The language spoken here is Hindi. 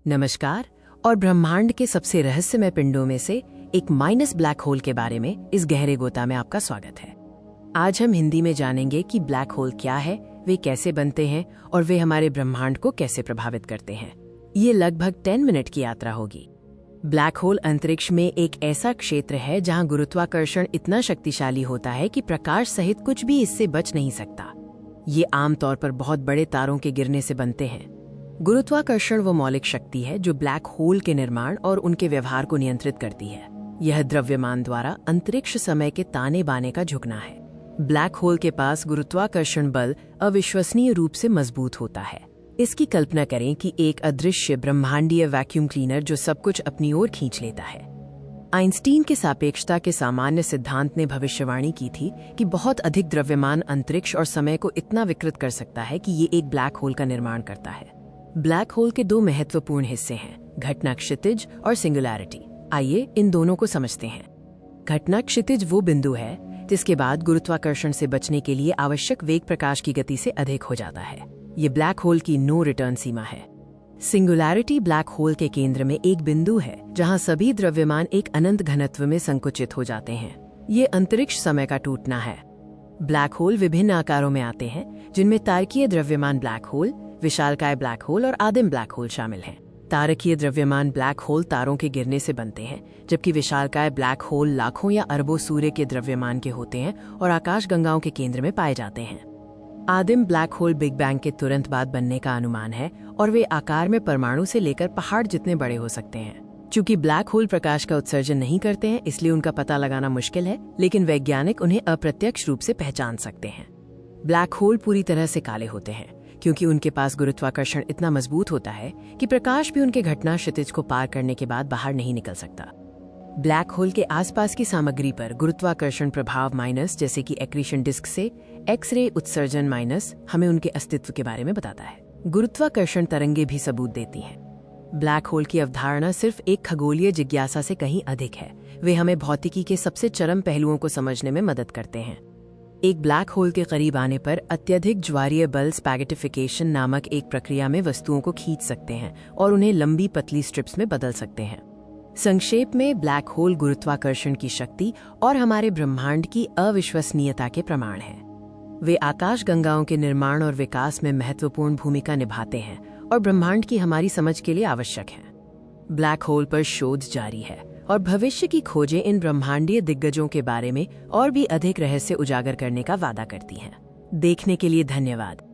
नमस्कार। और ब्रह्मांड के सबसे रहस्यमय पिंडों में से एक माइनस ब्लैक होल के बारे में इस गहरे गोता में आपका स्वागत है। आज हम हिंदी में जानेंगे कि ब्लैक होल क्या है, वे कैसे बनते हैं और वे हमारे ब्रह्मांड को कैसे प्रभावित करते हैं। ये लगभग 10 मिनट की यात्रा होगी। ब्लैक होल अंतरिक्ष में एक ऐसा क्षेत्र है जहां गुरुत्वाकर्षण इतना शक्तिशाली होता है कि प्रकाश सहित कुछ भी इससे बच नहीं सकता। ये आमतौर पर बहुत बड़े तारों के गिरने से बनते हैं। गुरुत्वाकर्षण वो मौलिक शक्ति है जो ब्लैक होल के निर्माण और उनके व्यवहार को नियंत्रित करती है। यह द्रव्यमान द्वारा अंतरिक्ष समय के ताने बाने का झुकना है। ब्लैक होल के पास गुरुत्वाकर्षण बल अविश्वसनीय रूप से मजबूत होता है। इसकी कल्पना करें कि एक अदृश्य ब्रह्मांडीय वैक्यूम क्लीनर जो सब कुछ अपनी ओर खींच लेता है। आइंस्टीन के सापेक्षता के सामान्य सिद्धांत ने भविष्यवाणी की थी कि बहुत अधिक द्रव्यमान अंतरिक्ष और समय को इतना विकृत कर सकता है कि ये एक ब्लैक होल का निर्माण करता है। ब्लैक होल के दो महत्वपूर्ण हिस्से हैं, घटना क्षितिज और सिंगुलैरिटी। आइए इन दोनों को समझते हैं। घटना क्षितिज वो बिंदु है जिसके बाद गुरुत्वाकर्षण से बचने के लिए आवश्यक वेग प्रकाश की गति से अधिक हो जाता है। ये ब्लैक होल की नो रिटर्न सीमा है। सिंगुलैरिटी ब्लैक होल के केंद्र में एक बिंदु है जहां सभी द्रव्यमान एक अनंत घनत्व में संकुचित हो जाते हैं। ये अंतरिक्ष समय का टूटना है। ब्लैक होल विभिन्न आकारों में आते हैं, जिनमें तारकीय द्रव्यमान ब्लैक होल, विशालकाय ब्लैक होल और आदिम ब्लैक होल शामिल हैं। तारकीय द्रव्यमान ब्लैक होल तारों के गिरने से बनते हैं, जबकि विशालकाय ब्लैक होल लाखों या अरबों सूर्य के द्रव्यमान के होते हैं और आकाशगंगाओं के केंद्र में पाए जाते हैं। आदिम ब्लैक होल बिग बैंग के तुरंत बाद बनने का अनुमान है और वे आकार में परमाणु से लेकर पहाड़ जितने बड़े हो सकते हैं। चूंकि ब्लैक होल प्रकाश का उत्सर्जन नहीं करते हैं, इसलिए उनका पता लगाना मुश्किल है, लेकिन वैज्ञानिक उन्हें अप्रत्यक्ष रूप से पहचान सकते हैं। ब्लैक होल पूरी तरह से काले होते हैं क्योंकि उनके पास गुरुत्वाकर्षण इतना मजबूत होता है कि प्रकाश भी उनके घटना क्षितिज को पार करने के बाद बाहर नहीं निकल सकता। ब्लैक होल के आसपास की सामग्री पर गुरुत्वाकर्षण प्रभाव माइनस, जैसे कि एक्रीशन डिस्क से एक्स-रे उत्सर्जन माइनस, हमें उनके अस्तित्व के बारे में बताता है। गुरुत्वाकर्षण तरंगे भी सबूत देती हैं। ब्लैक होल की अवधारणा सिर्फ एक खगोलीय जिज्ञासा से कहीं अधिक है। वे हमें भौतिकी के सबसे चरम पहलुओं को समझने में मदद करते हैं। एक ब्लैक होल के करीब आने पर अत्यधिक ज्वारीय बल स्पैगेटिफिकेशन नामक एक प्रक्रिया में वस्तुओं को खींच सकते हैं और उन्हें लंबी पतली स्ट्रिप्स में बदल सकते हैं। संक्षेप में, ब्लैक होल गुरुत्वाकर्षण की शक्ति और हमारे ब्रह्मांड की अविश्वसनीयता के प्रमाण हैं। वे आकाशगंगाओं के निर्माण और विकास में महत्वपूर्ण भूमिका निभाते हैं और ब्रह्मांड की हमारी समझ के लिए आवश्यक हैं। ब्लैक होल पर शोध जारी है और भविष्य की खोजें इन ब्रह्मांडीय दिग्गजों के बारे में और भी अधिक रहस्य उजागर करने का वादा करती हैं। देखने के लिए धन्यवाद।